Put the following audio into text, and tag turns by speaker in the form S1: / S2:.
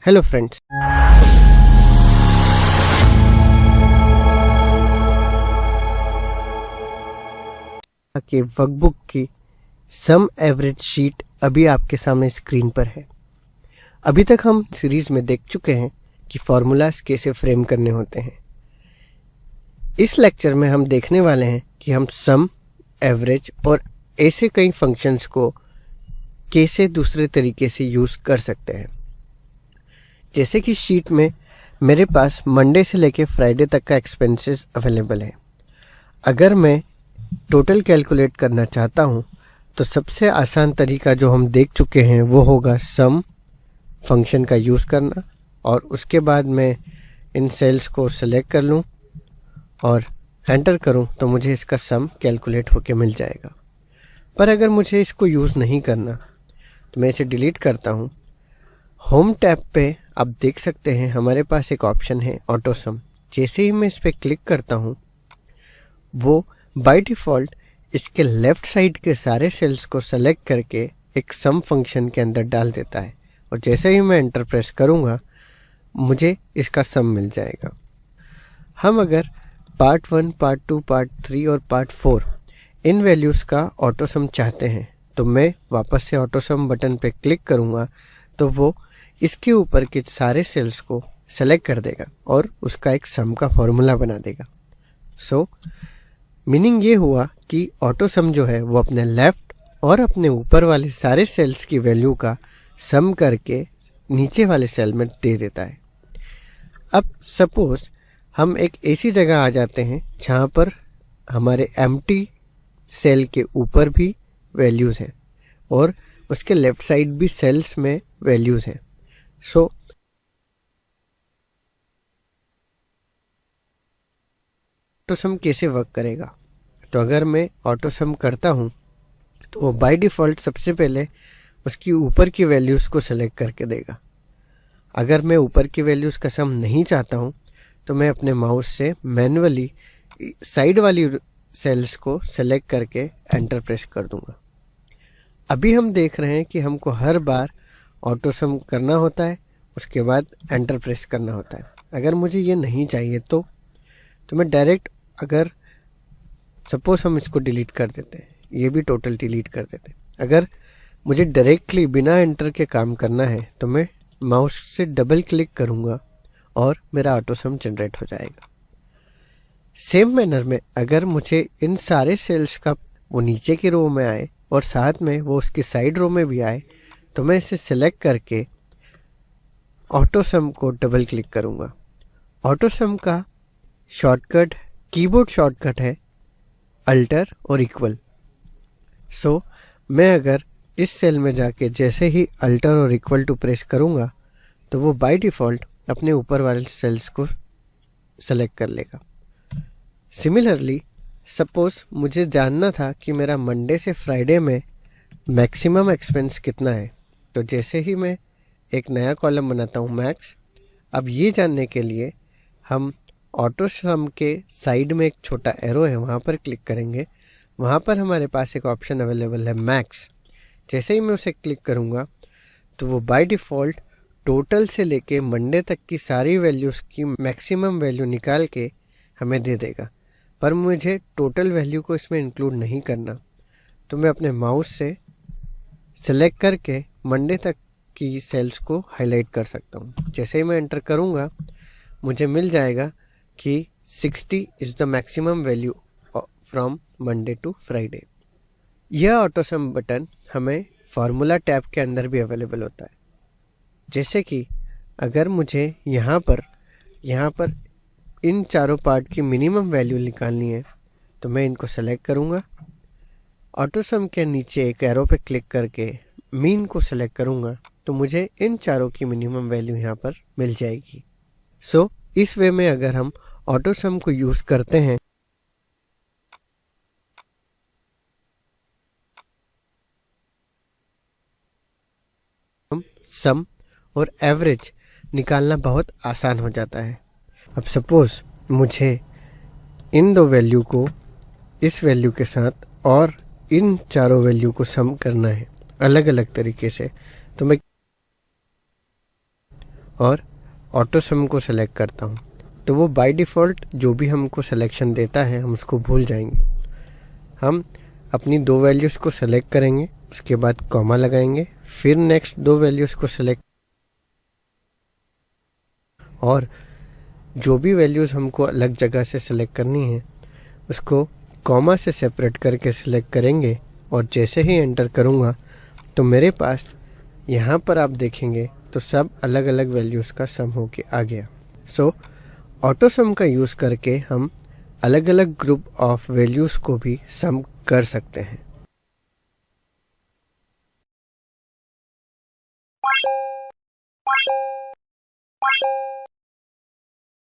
S1: Hello friends, कि workbook की सम average sheet अभी आपके सामने स्क्रीन पर है। अभी तक हम सीरीज में देख चुके हैं कि फॉर्मूलाज कैसे फ्रेम करने होते हैं। इस लेक्चर में हम देखने वाले हैं कि हम सम, एवरेज और ऐसे कई फंक्शंस को कैसे दूसरे तरीके से यूज़ कर सकते हैं। जैसे कि शीट में मेरे पास मंडे से लेके फ्राइडे तक का एक्सपेंसेस अवेलेबल है। अगर मैं टोटल कैलकुलेट करना चाहता हूँ तो सबसे आसान तरीका जो हम देख चुके हैं वो होगा सम फंक्शन का यूज़ करना, और उसके बाद मैं इन सेल्स को सेलेक्ट कर लूँ और एंटर करूँ तो मुझे इसका सम कैलकुलेट होके मिल जाएगा। पर अगर मुझे इसको यूज़ नहीं करना तो मैं इसे डिलीट करता हूँ। होम टैब पे आप देख सकते हैं हमारे पास एक ऑप्शन है ऑटो सम। जैसे ही मैं इस पर क्लिक करता हूँ वो बाय डिफ़ॉल्ट इसके लेफ़्ट साइड के सारे सेल्स को सेलेक्ट करके एक सम फंक्शन के अंदर डाल देता है, और जैसे ही मैं एंटर प्रेस करूँगा मुझे इसका सम मिल जाएगा। हम अगर पार्ट 1, पार्ट 2, पार्ट 3 और पार्ट 4 इन वैल्यूज़ का ऑटो सम चाहते हैं तो मैं वापस से ऑटो सम बटन पे क्लिक करूँगा तो वो इसके ऊपर के सारे सेल्स को सेलेक्ट कर देगा और उसका एक सम का फॉर्मूला बना देगा। सो मीनिंग ये हुआ कि ऑटो सम जो है वो अपने लेफ़्ट और अपने ऊपर वाले सारे सेल्स की वैल्यू का सम करके नीचे वाले सेल में दे देता है। अब सपोज़ हम एक ऐसी जगह आ जाते हैं जहाँ पर हमारे एम्प्टी सेल के ऊपर भी वैल्यूज़ हैं और उसके लेफ़्ट साइड भी सेल्स में वैल्यूज़ हैं। सो ऑटो सम कैसे वर्क करेगा? तो अगर मैं ऑटो सम करता हूँ तो वो बाय डिफ़ॉल्ट सबसे पहले उसकी ऊपर की वैल्यूज़ को सेलेक्ट करके देगा। अगर मैं ऊपर की वैल्यूज़ का सम नहीं चाहता हूँ तो मैं अपने माउस से मैन्युअली साइड वाली सेल्स को सेलेक्ट करके एंटर प्रेस कर दूँगा। अभी हम देख रहे हैं कि हमको हर बार ऑटो सम करना होता है, उसके बाद एंटर प्रेस करना होता है। अगर मुझे ये नहीं चाहिए तो मैं डायरेक्ट, अगर सपोज हम इसको डिलीट कर देते हैं, ये भी टोटल डिलीट कर देते हैं। अगर मुझे डायरेक्टली बिना एंटर के काम करना है तो मैं माउस से डबल क्लिक करूँगा और मेरा ऑटो सम जनरेट हो जाएगा। सेम मैनर में अगर मुझे इन सारे सेल्स का वो नीचे की रो में आए और साथ में वो उसकी साइड रो में भी आए तो मैं इसे सिलेक्ट करके ऑटो सम को डबल क्लिक करूँगा। ऑटो सम का शॉर्टकट, कीबोर्ड शॉर्टकट है अल्टर और इक्वल। सो मैं अगर इस सेल में जाके जैसे ही अल्टर और इक्वल टू प्रेस करूँगा तो वो बाय डिफ़ॉल्ट अपने ऊपर वाले सेल्स को सेलेक्ट कर लेगा। सिमिलरली सपोज़ मुझे जानना था कि मेरा मंडे से फ्राइडे में मैक्सिमम एक्सपेंस कितना है, तो जैसे ही मैं एक नया कॉलम बनाता हूँ मैक्स, अब ये जानने के लिए हम ऑटो सम के साइड में एक छोटा एरो है वहाँ पर क्लिक करेंगे। वहाँ पर हमारे पास एक ऑप्शन अवेलेबल है मैक्स। जैसे ही मैं उसे क्लिक करूँगा तो वो बाय डिफ़ॉल्ट टोटल से लेके मंडे तक की सारी वैल्यूज़ की मैक्सिमम वैल्यू निकाल के हमें दे देगा। पर मुझे टोटल वैल्यू को इसमें इंक्लूड नहीं करना, तो मैं अपने माउस से सेलेक्ट करके मंडे तक की सेल्स को हाईलाइट कर सकता हूँ। जैसे ही मैं एंटर करूँगा मुझे मिल जाएगा कि 60 is the maximum value from Monday to Friday. यह ऑटो सम बटन हमें फार्मूला टैब के अंदर भी अवेलेबल होता है। जैसे कि अगर मुझे यहाँ पर इन चारों पार्ट की मिनिमम वैल्यू निकालनी है तो मैं इनको सेलेक्ट करूँगा। ऑटो सम के नीचे एक एरो पे क्लिक करके मीन को सेलेक्ट करूँगा तो मुझे इन चारों की मिनिमम वैल्यू यहाँ पर मिल जाएगी। सो इस वे में अगर हम ऑटो सम को यूज़ करते हैं सम और एवरेज निकालना बहुत आसान हो जाता है। अब सपोज़ मुझे इन दो वैल्यू को इस वैल्यू के साथ और इन चारों वैल्यू को सम करना है अलग अलग तरीके से, तो मैं और ऑटो सम को सेलेक्ट करता हूँ तो वो बाय डिफ़ॉल्ट जो भी हमको सिलेक्शन देता है हम उसको भूल जाएंगे। हम अपनी 2 वैल्यूज़ को सेलेक्ट करेंगे, उसके बाद कॉमा लगाएंगे, फिर नेक्स्ट 2 वैल्यूज़ को सेलेक्ट और जो भी वैल्यूज़ हमको अलग जगह से सेलेक्ट करनी है उसको कॉमा से सेपरेट करके सिलेक्ट करेंगे और जैसे ही एंटर करूँगा तो मेरे पास यहाँ पर आप देखेंगे तो सब अलग अलग वैल्यूज़ का सम होके आ गया। सो ऑटो सम का यूज़ करके हम अलग अलग ग्रुप ऑफ वैल्यूज़ को भी सम कर सकते हैं।